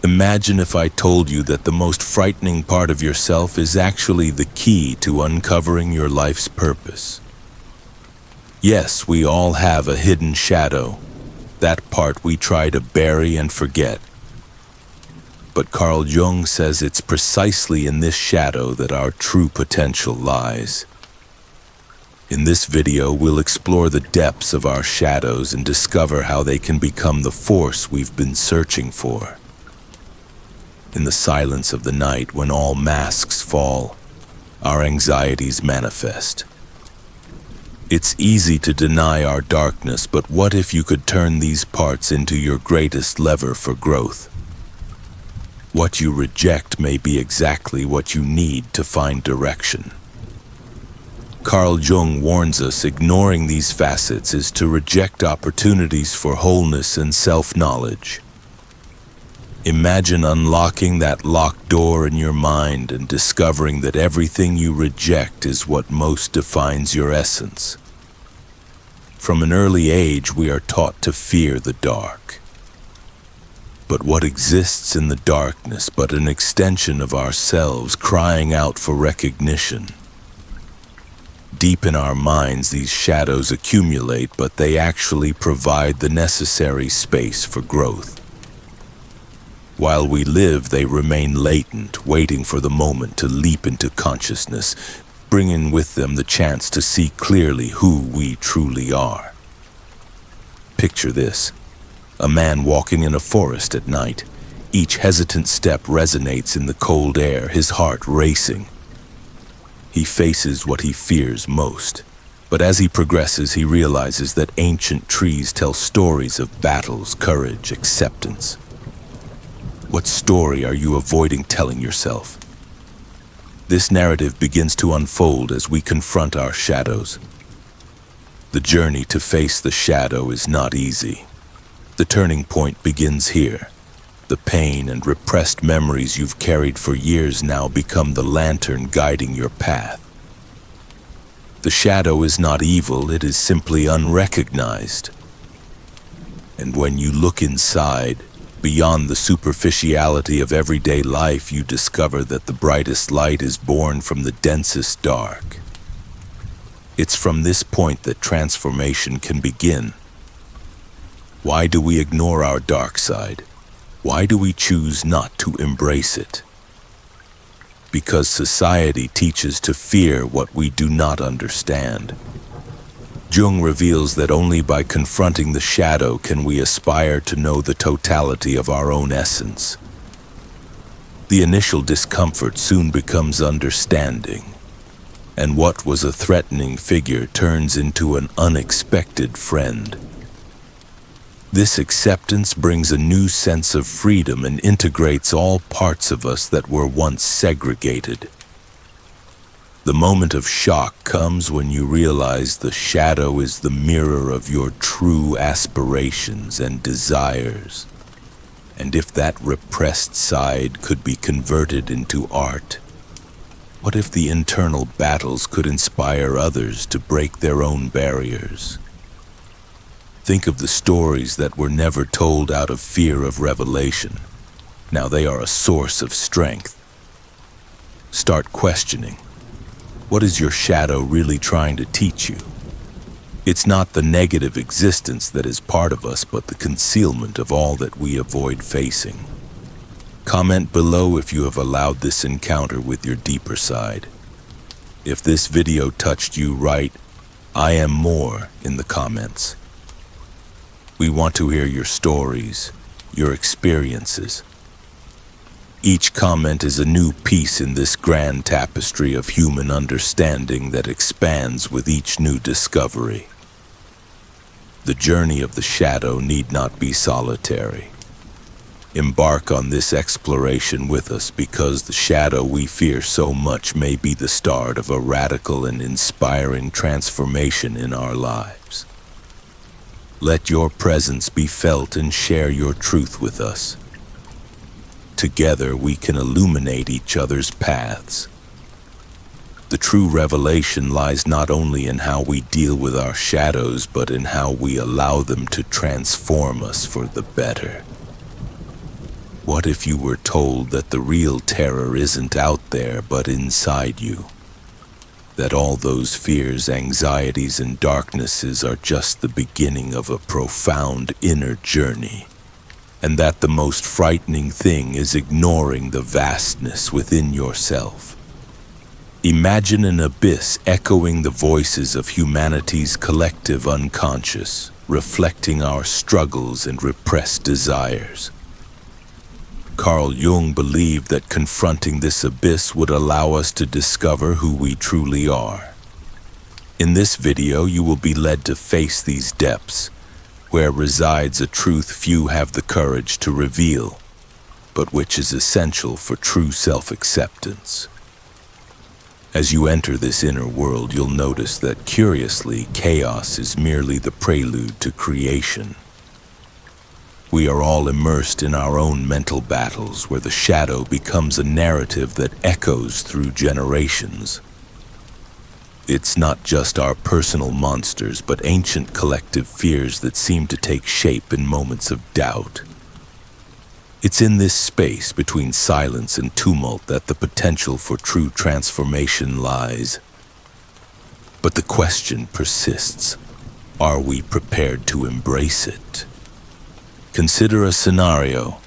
Imagine if I told you that the most frightening part of yourself is actually the key to uncovering your life's purpose. Yes, we all have a hidden shadow, that part we try to bury and forget. But Carl Jung says it's precisely in this shadow that our true potential lies. In this video, we'll explore the depths of our shadows and discover how they can become the force we've been searching for. In the silence of the night, when all masks fall, our anxieties manifest. It's easy to deny our darkness, but what if you could turn these parts into your greatest lever for growth? What you reject may be exactly what you need to find direction. Carl Jung warns us ignoring these facets is to reject opportunities for wholeness and self-knowledge. Imagine unlocking that locked door in your mind and discovering that everything you reject is what most defines your essence. From an early age, we are taught to fear the dark. But what exists in the darkness but an extension of ourselves crying out for recognition? Deep in our minds, these shadows accumulate, but they actually provide the necessary space for growth. While we live, they remain latent, waiting for the moment to leap into consciousness, bringing with them the chance to see clearly who we truly are. Picture this: a man walking in a forest at night. Each hesitant step resonates in the cold air, his heart racing. He faces what he fears most, but as he progresses, he realizes that ancient trees tell stories of battles, courage, acceptance. What story are you avoiding telling yourself? This narrative begins to unfold as we confront our shadows. The journey to face the shadow is not easy. The turning point begins here. The pain and repressed memories you've carried for years now become the lantern guiding your path. The shadow is not evil, it is simply unrecognized. And when you look inside, beyond the superficiality of everyday life, you discover that the brightest light is born from the densest dark. It's from this point that transformation can begin. Why do we ignore our dark side? Why do we choose not to embrace it? Because society teaches to fear what we do not understand. Jung reveals that only by confronting the shadow can we aspire to know the totality of our own essence. The initial discomfort soon becomes understanding, and what was a threatening figure turns into an unexpected friend. This acceptance brings a new sense of freedom and integrates all parts of us that were once segregated. The moment of shock comes when you realize the shadow is the mirror of your true aspirations and desires. And if that repressed side could be converted into art, what if the internal battles could inspire others to break their own barriers? Think of the stories that were never told out of fear of revelation. Now they are a source of strength. Start questioning. What is your shadow really trying to teach you? It's not the negative existence that is part of us, but the concealment of all that we avoid facing. Comment below if you have allowed this encounter with your deeper side. If this video touched you, write "I am more" in the comments. We want to hear your stories, your experiences. Each comment is a new piece in this grand tapestry of human understanding that expands with each new discovery. The journey of the shadow need not be solitary. Embark on this exploration with us, because the shadow we fear so much may be the start of a radical and inspiring transformation in our lives. Let your presence be felt and share your truth with us. Together we can illuminate each other's paths. The true revelation lies not only in how we deal with our shadows, but in how we allow them to transform us for the better. What if you were told that the real terror isn't out there but inside you? That all those fears, anxieties, and darknesses are just the beginning of a profound inner journey, and that the most frightening thing is ignoring the vastness within yourself. Imagine an abyss echoing the voices of humanity's collective unconscious, reflecting our struggles and repressed desires. Carl Jung believed that confronting this abyss would allow us to discover who we truly are. In this video, you will be led to face these depths, where resides a truth few have the courage to reveal, but which is essential for true self-acceptance. As you enter this inner world, you'll notice that, curiously, chaos is merely the prelude to creation. We are all immersed in our own mental battles, where the shadow becomes a narrative that echoes through generations. It's not just our personal monsters, but ancient collective fears that seem to take shape in moments of doubt. It's in this space between silence and tumult that the potential for true transformation lies. But the question persists: are we prepared to embrace it? Consider a scenario.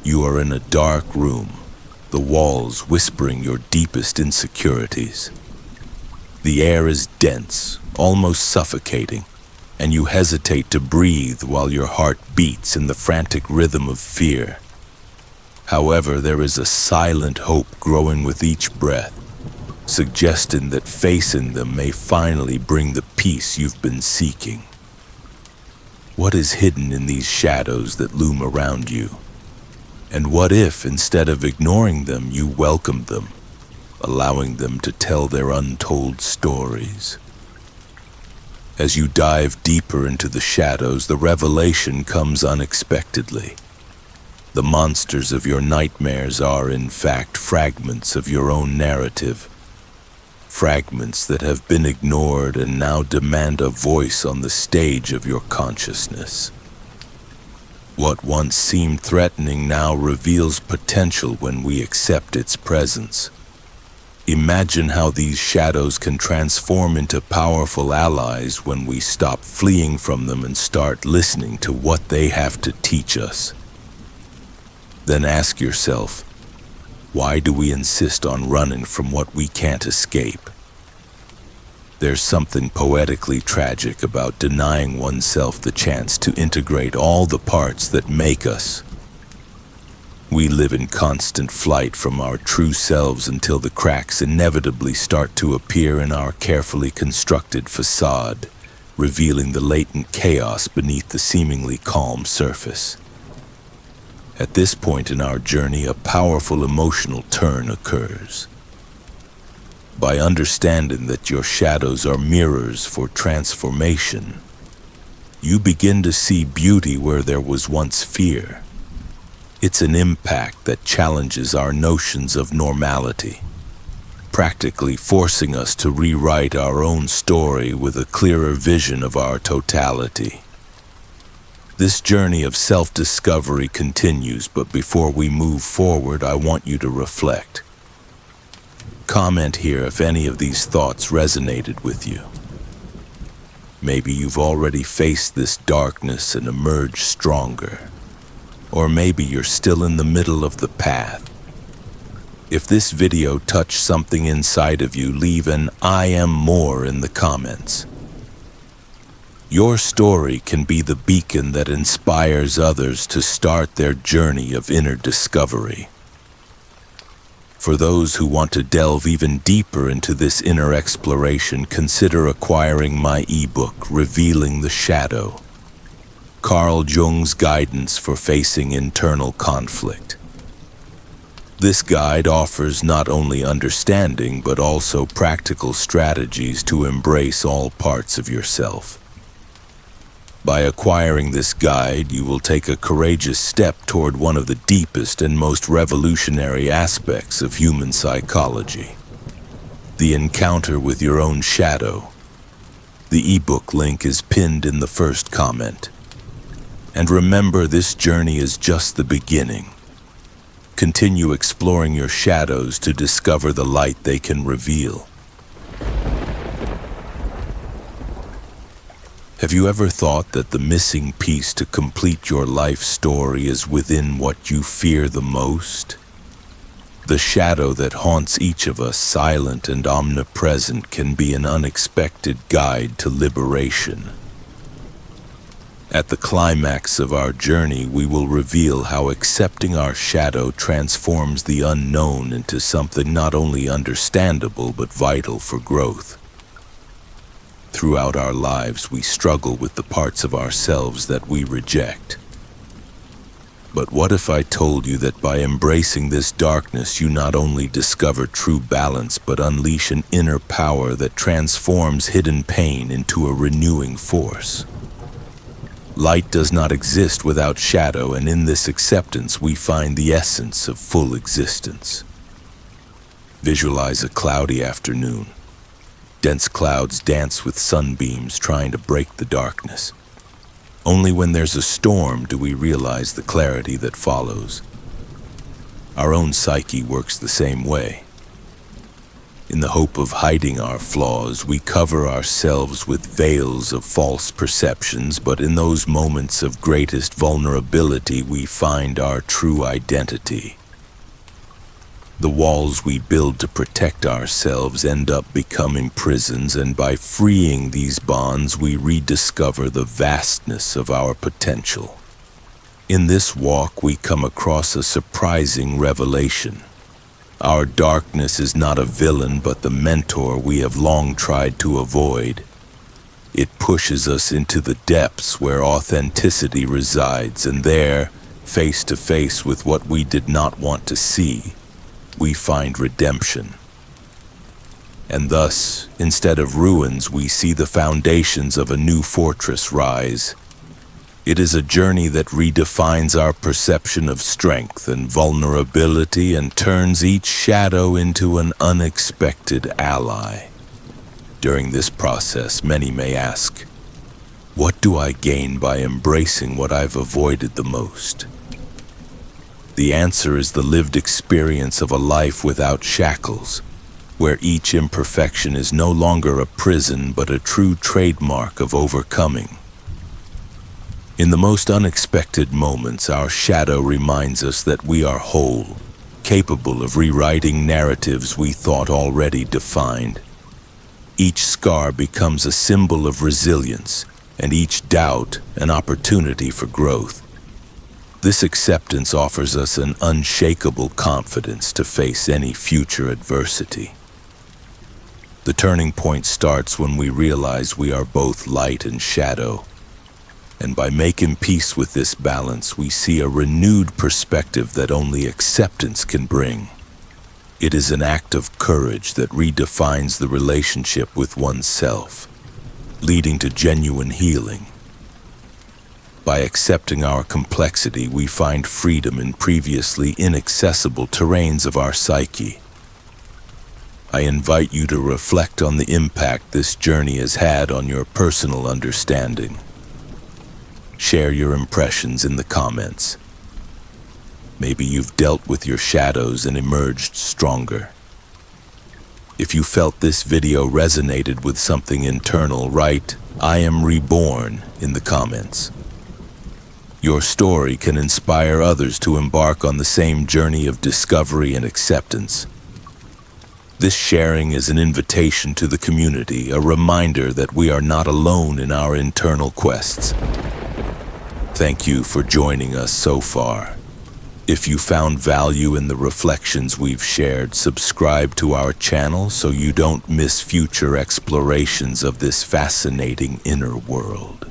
You are in a dark room, the walls whispering your deepest insecurities. The air is dense, almost suffocating, and you hesitate to breathe while your heart beats in the frantic rhythm of fear. However, there is a silent hope growing with each breath, suggesting that facing them may finally bring the peace you've been seeking. What is hidden in these shadows that loom around you? And what if, instead of ignoring them, you welcomed them, allowing them to tell their untold stories? As you dive deeper into the shadows, the revelation comes unexpectedly. The monsters of your nightmares are, in fact, fragments of your own narrative. Fragments that have been ignored and now demand a voice on the stage of your consciousness. What once seemed threatening now reveals potential when we accept its presence. Imagine how these shadows can transform into powerful allies when we stop fleeing from them and start listening to what they have to teach us. Then ask yourself, why do we insist on running from what we can't escape? There's something poetically tragic about denying oneself the chance to integrate all the parts that make us. We live in constant flight from our true selves until the cracks inevitably start to appear in our carefully constructed facade, revealing the latent chaos beneath the seemingly calm surface. At this point in our journey, a powerful emotional turn occurs. By understanding that your shadows are mirrors for transformation, you begin to see beauty where there was once fear. It's an impact that challenges our notions of normality, practically forcing us to rewrite our own story with a clearer vision of our totality. This journey of self-discovery continues, but before we move forward, I want you to reflect. Comment here if any of these thoughts resonated with you. Maybe you've already faced this darkness and emerged stronger. Or maybe you're still in the middle of the path. If this video touched something inside of you, leave an "I am more" in the comments. Your story can be the beacon that inspires others to start their journey of inner discovery. For those who want to delve even deeper into this inner exploration, consider acquiring my ebook, Revealing the Shadow, Carl Jung's Guidance for Facing Internal Conflict. This guide offers not only understanding, but also practical strategies to embrace all parts of yourself. By acquiring this guide, you will take a courageous step toward one of the deepest and most revolutionary aspects of human psychology: the encounter with your own shadow. The ebook link is pinned in the first comment. And remember, this journey is just the beginning. Continue exploring your shadows to discover the light they can reveal. Have you ever thought that the missing piece to complete your life story is within what you fear the most? The shadow that haunts each of us, silent and omnipresent, can be an unexpected guide to liberation. At the climax of our journey, we will reveal how accepting our shadow transforms the unknown into something not only understandable but vital for growth. Throughout our lives, we struggle with the parts of ourselves that we reject. But what if I told you that by embracing this darkness, you not only discover true balance, but unleash an inner power that transforms hidden pain into a renewing force? Light does not exist without shadow, and in this acceptance we find the essence of full existence. Visualize a cloudy afternoon. Dense clouds dance with sunbeams trying to break the darkness. Only when there's a storm do we realize the clarity that follows. Our own psyche works the same way. In the hope of hiding our flaws, we cover ourselves with veils of false perceptions, but in those moments of greatest vulnerability, we find our true identity. The walls we build to protect ourselves end up becoming prisons, and by freeing these bonds, we rediscover the vastness of our potential. In this walk, we come across a surprising revelation. Our darkness is not a villain, but the mentor we have long tried to avoid. It pushes us into the depths where authenticity resides, and there, face to face with what we did not want to see, we find redemption. And thus, instead of ruins, we see the foundations of a new fortress rise. It is a journey that redefines our perception of strength and vulnerability and turns each shadow into an unexpected ally. During this process, many may ask, what do I gain by embracing what I've avoided the most? The answer is the lived experience of a life without shackles, where each imperfection is no longer a prison but a true trademark of overcoming. In the most unexpected moments, our shadow reminds us that we are whole, capable of rewriting narratives we thought already defined. Each scar becomes a symbol of resilience, and each doubt an opportunity for growth. This acceptance offers us an unshakable confidence to face any future adversity. The turning point starts when we realize we are both light and shadow, and by making peace with this balance, we see a renewed perspective that only acceptance can bring. It is an act of courage that redefines the relationship with oneself, leading to genuine healing. By accepting our complexity, we find freedom in previously inaccessible terrains of our psyche. I invite you to reflect on the impact this journey has had on your personal understanding. Share your impressions in the comments. Maybe you've dealt with your shadows and emerged stronger. If you felt this video resonated with something internal, write, "I am reborn" in the comments. Your story can inspire others to embark on the same journey of discovery and acceptance. This sharing is an invitation to the community, a reminder that we are not alone in our internal quests. Thank you for joining us so far. If you found value in the reflections we've shared, subscribe to our channel so you don't miss future explorations of this fascinating inner world.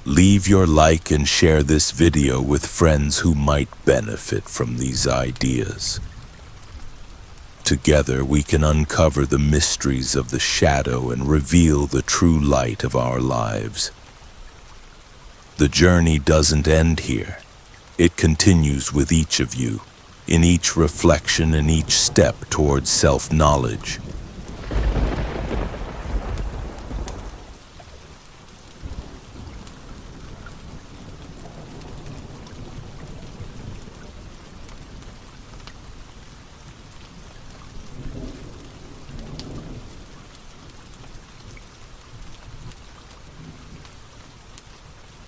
Leave your like and share this video with friends who might benefit from these ideas. Together we can uncover the mysteries of the shadow and reveal the true light of our lives. The journey doesn't end here. It continues with each of you, in each reflection and each step towards self-knowledge.